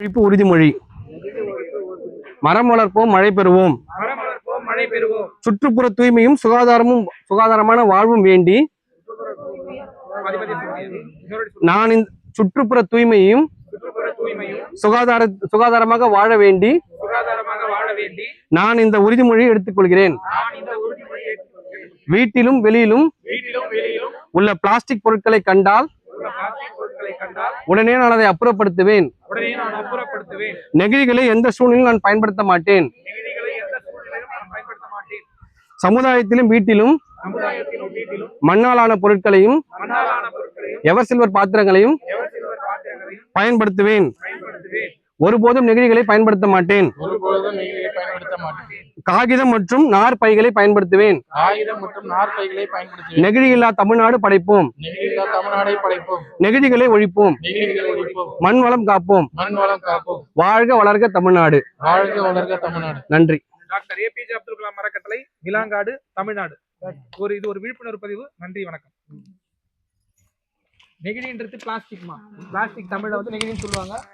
ஒழிப்பு உறுதிமொழி. மரம் வளர்ப்போம், மழை பெறுவோம். சுற்றுப்புற தூய்மையும் சுகாதாரமான வாழ்வும் வேண்டி நான் இந்த சுற்றுப்புற தூய்மையும் சுகாதாரமாக வாழ வேண்டி நான் இந்த உறுதிமொழியை எடுத்துக்கொள்கிறேன். வீட்டிலும் வெளியிலும் உள்ள பிளாஸ்டிக் பொருட்களை கண்டால் உடனே நான் அதை அப்புறப்படுத்துவேன். நெகிழிகளை எந்த சூழ்நிலையும் நான் பயன்படுத்த மாட்டேன். சமுதாயத்திலும் வீட்டிலும் மண்ணாலான பொருட்களையும் எவர் சில்வர் பாத்திரங்களையும் பயன்படுத்துவேன். ஒருபோதும் நெகிழிகளை பயன்படுத்த மாட்டேன். காகிதம் மற்றும் நார் பைகளை பயன்படுத்துவேன். நெகிழி இல்லா தமிழ்நாடு படைப்போம். நெகிழிகளை ஒழிப்போம். மண் வளம் காப்போம். வாழ்க வளர்க தமிழ்நாடு. நன்றி. டாக்டர் ஏபிஜே அப்துல் கலாம் அறக்கட்டளை, விலாங்காடு, தமிழ்நாடு. இது ஒரு விழிப்புணர்வு பதிவு. நன்றி, வணக்கம். நெகிழின்றது பிளாஸ்டிக் தமிழ்ல நெகிழின்னு சொல்லுவாங்க.